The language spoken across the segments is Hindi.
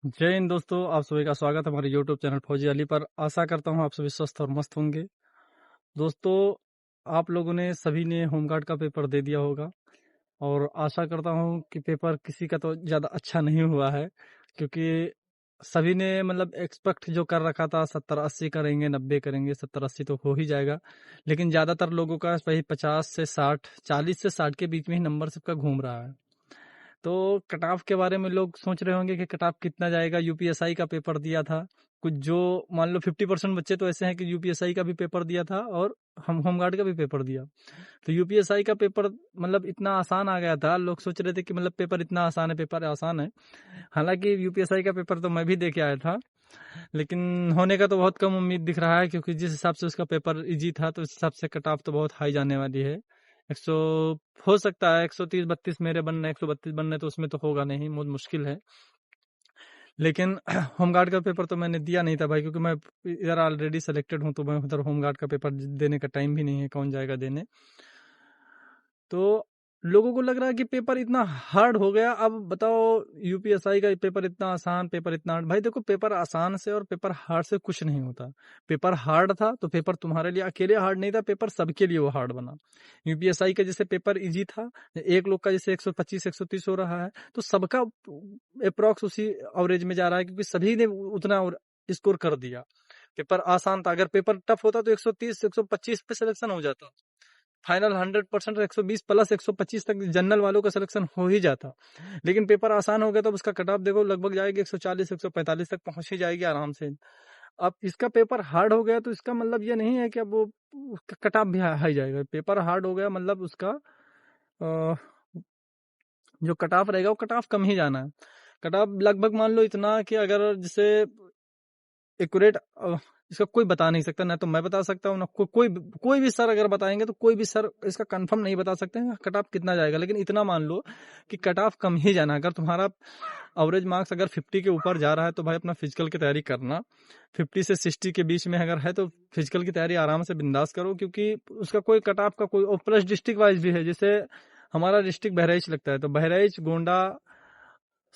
जय हिंद दोस्तों, आप सभी का स्वागत है हमारे यूट्यूब चैनल फौजी अली पर। आशा करता हूँ आप सभी स्वस्थ और मस्त होंगे। दोस्तों, आप लोगों ने सभी ने होमगार्ड का पेपर दे दिया होगा और आशा करता हूँ कि पेपर किसी का तो ज़्यादा अच्छा नहीं हुआ है, क्योंकि सभी ने मतलब एक्सपेक्ट जो कर रखा था 70-80 करेंगे, 90 करेंगे, 70-80 तो हो ही जाएगा। लेकिन ज़्यादातर लोगों का वही 50 से 60, 40 से 60 के बीच में ही नंबर सबका घूम रहा है। तो कट ऑफ के बारे में लोग सोच रहे होंगे कि कट ऑफ कितना जाएगा। यूपीएसआई का पेपर दिया था कुछ, जो मान लो 50% बच्चे तो ऐसे हैं कि यूपीएसआई का भी पेपर दिया था और हम होमगार्ड का भी पेपर दिया। तो यूपीएसआई का पेपर मतलब इतना आसान आ गया था, लोग सोच रहे थे कि मतलब पेपर इतना आसान है, पेपर आसान है। हालांकि यूपीएसआई का पेपर तो मैं भी दे के आया था, लेकिन होने का तो बहुत कम उम्मीद दिख रहा है, क्योंकि जिस हिसाब से उसका पेपर इजी था तो उस हिसाब से कट ऑफ तो बहुत हाई जाने वाली है। 100 हो सकता है, 130-32 मेरे बनने, 132 बनने, तो उसमें तो होगा नहीं, बहुत मुश्किल है। लेकिन होमगार्ड का पेपर तो मैंने दिया नहीं था भाई, क्योंकि मैं इधर ऑलरेडी सेलेक्टेड हूँ, तो मैं उधर होमगार्ड का पेपर देने का टाइम भी नहीं है, कौन जाएगा देने। तो लोगों को लग रहा है कि पेपर इतना हार्ड हो गया। अब बताओ, यूपीएसआई का पेपर इतना आसान, पेपर इतना हार्ड। भाई देखो, पेपर आसान से और पेपर हार्ड से कुछ नहीं होता। पेपर हार्ड था तो पेपर तुम्हारे लिए अकेले हार्ड नहीं था, पेपर सबके लिए वो हार्ड बना। यूपीएसआई का जैसे पेपर इजी था, एक लोग का जैसे 125-130 हो रहा है, तो सबका अप्रोक्स उसी एवरेज में जा रहा है, क्योंकि सभी ने उतना स्कोर कर दिया। पेपर आसान था, अगर पेपर टफ होता तो 130-125 पे सिलेक्शन हो जाता। फाइनल 100% 120 प्लस 125 तक जनरल वालों का सिलेक्शन हो ही जाता। लेकिन पेपर आसान हो गया तो उसका कट ऑफ देखो लगभग जाएगी 140-145 तक पहुंच ही जाएगी आराम से। अब इसका पेपर हार्ड हो गया तो इसका मतलब ये नहीं है कि अब वो उसका कट ऑफ भी हाई जाएगा। पेपर हार्ड हो गया मतलब उसका जो कट ऑफ रहेगा वो कट ऑफ कम ही जाना है। कट ऑफ लगभग मान लो इतना कि अगर जैसे एक्यूरेट इसका कोई बता नहीं सकता, ना तो मैं बता सकता हूँ, ना कोई भी सर अगर बताएंगे तो कोई भी सर इसका कंफर्म नहीं बता सकते हैं कट ऑफ कितना जाएगा। लेकिन इतना मान लो कि कट ऑफ कम ही जाना। अगर तुम्हारा एवरेज मार्क्स अगर 50 के ऊपर जा रहा है तो भाई अपना फिजिकल की तैयारी करना। 50 से 60 के बीच में अगर है तो फिजिकल की तैयारी आराम से बिंदास करो, क्योंकि उसका कोई कट ऑफ का कोई, प्लस डिस्ट्रिक्ट वाइज भी है। जैसे हमारा डिस्ट्रिक्ट बहराइच लगता है, तो बहराइच, गोंडा,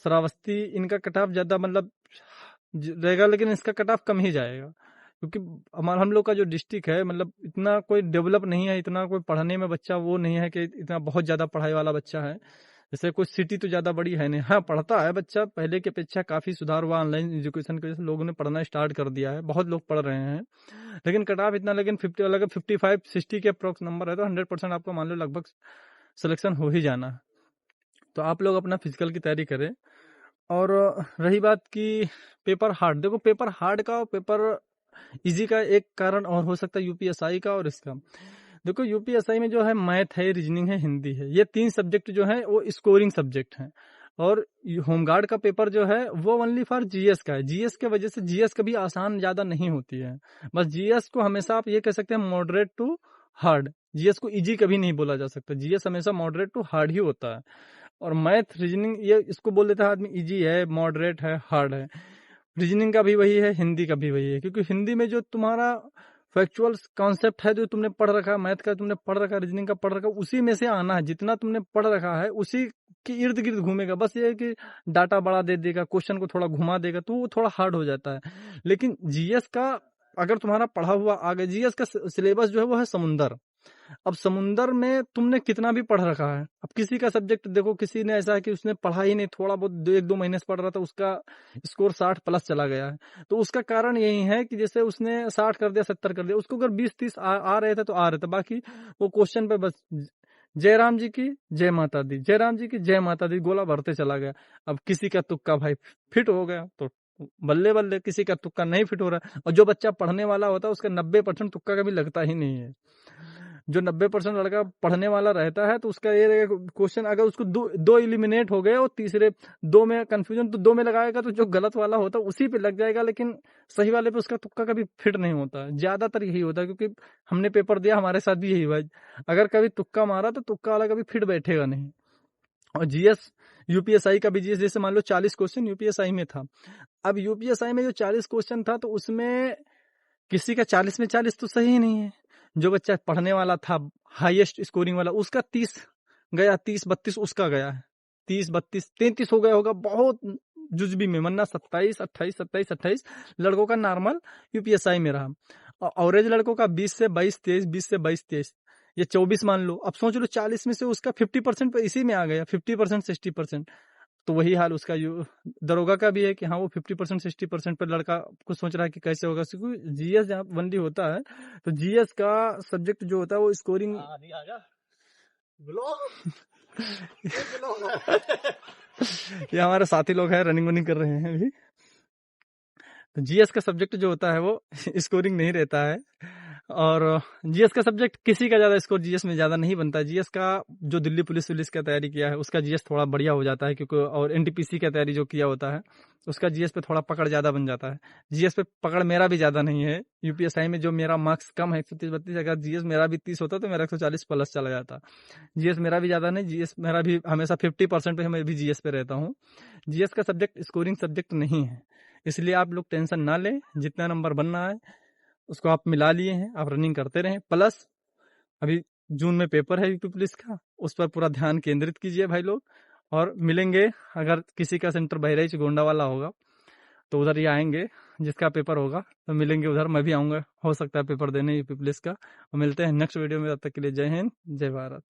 श्रावस्ती, इनका कट ऑफ ज्यादा मतलब रहेगा, लेकिन इसका कट ऑफ कम ही जाएगा, क्योंकि हमारा हम लोग का जो डिस्ट्रिक्ट है मतलब इतना कोई डेवलप नहीं है, इतना कोई पढ़ने में बच्चा वो नहीं है कि इतना बहुत ज्यादा पढ़ाई वाला बच्चा है। जैसे कोई सिटी तो ज्यादा बड़ी है नहीं, हाँ पढ़ता है बच्चा, पहले की अपेक्षा काफी सुधार हुआ, ऑनलाइन एजुकेशन की वजह से लोगों ने पढ़ना स्टार्ट कर दिया है, बहुत लोग पढ़ रहे हैं। लेकिन कट ऑफ इतना, लेकिन 50 अलग 55-60 के अप्रोक्स नंबर है तो 100% आपको मान लो लगभग सिलेक्शन हो ही जाना है। तो आप लोग अपना फिजिकल की तैयारी करें। और रही बात की पेपर हार्ड, देखो पेपर हार्ड का और पेपर इजी का एक कारण और हो सकता है यूपीएसआई का और इसका। देखो यूपीएसआई में जो है मैथ है, रीजनिंग है, हिंदी है, ये 3 सब्जेक्ट जो है वो स्कोरिंग सब्जेक्ट हैं। और होमगार्ड का पेपर जो है वो ओनली फॉर जीएस का है। जीएस के वजह से जीएस कभी आसान ज्यादा नहीं होती है, बस जीएस को हमेशा आप ये कह सकते हैं मॉडरेट टू हार्ड। जीएस को इजी कभी नहीं बोला जा सकता, जीएस हमेशा मॉडरेट टू हार्ड ही होता है। और मैथ, रीजनिंग, ये इसको बोल देता है आदमी इजी है, मॉडरेट है, हार्ड है। रीजनिंग का भी वही है, हिंदी का भी वही है, क्योंकि हिंदी में जो तुम्हारा फैक्चुअल कॉन्सेप्ट है जो तुमने पढ़ रखा है, मैथ का तुमने पढ़ रखा है, रीजनिंग का पढ़ रखा है, उसी में से आना है। जितना तुमने पढ़ रखा है उसी के इर्द गिर्द घूमेगा। बस ये है कि डाटा बड़ा दे देगा, क्वेश्चन को थोड़ा घुमा देगा, तो वो थोड़ा हार्ड हो जाता है। लेकिन जीएस का अगर तुम्हारा पढ़ा हुआ आगे, जीएस का सिलेबस जो है वो है समुंदर। अब समुंदर में तुमने कितना भी पढ़ रखा है, अब किसी का सब्जेक्ट देखो, किसी ने ऐसा है कि उसने पढ़ा ही नहीं, थोड़ा बहुत 1-2 महीने से पढ़ रहा था, उसका स्कोर 60 प्लस चला गया है। तो उसका कारण यही है कि जैसे उसने 60 कर दिया, 70 कर दिया, उसको अगर 20-30 आ रहे थे तो आ रहे थे, बाकी वो क्वेश्चन पे बस जय राम जी की जय माता दी, जय राम जी की जय माता दी, गोला भरते चला गया। अब किसी का तुक्का भाई फिट हो गया तो बल्ले बल्ले, किसी का तुक्का नहीं फिट हो रहा है। और जो बच्चा पढ़ने वाला होता है उसका 90% तुक्का कभी लगता ही नहीं है। जो 90% लड़का पढ़ने वाला रहता है तो उसका ये क्वेश्चन, अगर उसको दो इलिमिनेट हो गए और तीसरे 2 में कंफ्यूजन, तो 2 में लगाएगा तो जो गलत वाला होता है उसी पे लग जाएगा, लेकिन सही वाले पे उसका तुक्का कभी फिट नहीं होता। ज्यादातर यही होता है, क्योंकि हमने पेपर दिया, हमारे साथ भी यही हुआ। अगर कभी तुक्का मारा तो तुक्का वाला कभी फिट बैठेगा नहीं। और जीएस, यूपीएसआई का भी जीएस, जैसे मान लो 40 क्वेश्चन यूपीएसआई में था। अब यूपीएसआई में जो 40 क्वेश्चन था तो उसमें किसी का 40 में 40 तो सही ही नहीं है। जो बच्चा पढ़ने वाला था हाईएस्ट स्कोरिंग वाला, उसका 30 गया, 30-32 उसका गया है, 30-32 33 हो गया होगा, बहुत जुजबी में, वरना 27, 28, 27, 28 लड़कों का नॉर्मल यूपीएसआई में रहा। ऑवरेज लड़कों का 20 से 22, 23, 20 से 22, 23, ये 24 मान लो। अब सोच लो 40 में से उसका 50% पे इसी में आ गया, 50%, 60%। तो वही हाल उसका दरोगा का भी है कि हाँ वो 50%, 60% पर लड़का कुछ सोच रहा है कि कैसे होगा, क्योंकि जीएस जहाँ बंदी होता है तो जीएस का सब्जेक्ट जो होता है वो स्कोरिंग ये हमारे साथी लोग हैं, रनिंग वनिंग कर रहे हैं अभी। तो जीएस का सब्जेक्ट जो होता है वो स्कोरिंग नहीं रहता है, और जीएस का सब्जेक्ट किसी का ज्यादा स्कोर जीएस में ज्यादा नहीं बनता है। जीएस का जो दिल्ली पुलिस का तैयारी किया है उसका जीएस थोड़ा बढ़िया हो जाता है, क्योंकि और एनटीपीसी का तैयारी जो किया होता है उसका जीएस पे थोड़ा पकड़ ज्यादा बन जाता है। जीएस पे पकड़ मेरा भी ज्यादा नहीं है, यूपीएसआई में जो मेरा मार्क्स कम है 130-32, अगर जीएस मेरा भी 30 होता तो मेरा 140 प्लस चला जाता। जीएस मेरा भी ज्यादा नहीं, जीएस मेरा भी हमेशा 50% पे, मैं भी जीएस पे रहता हूँ। जीएस का सब्जेक्ट स्कोरिंग सब्जेक्ट नहीं है, इसलिए आप लोग टेंशन ना लें, जितना नंबर बनना है उसको आप मिला लिए हैं, आप रनिंग करते रहें। प्लस अभी जून में पेपर है यूपी पुलिस का, उस पर पूरा ध्यान केंद्रित कीजिए भाई लोग। और मिलेंगे, अगर किसी का सेंटर बहराइच गोंडा वाला होगा तो उधर ही आएंगे, जिसका पेपर होगा तो मिलेंगे उधर, मैं भी आऊँगा, हो सकता है पेपर देने यूपी पुलिस का। और मिलते हैं नेक्स्ट वीडियो में, तब तक के लिए जय हिंद, जय भारत।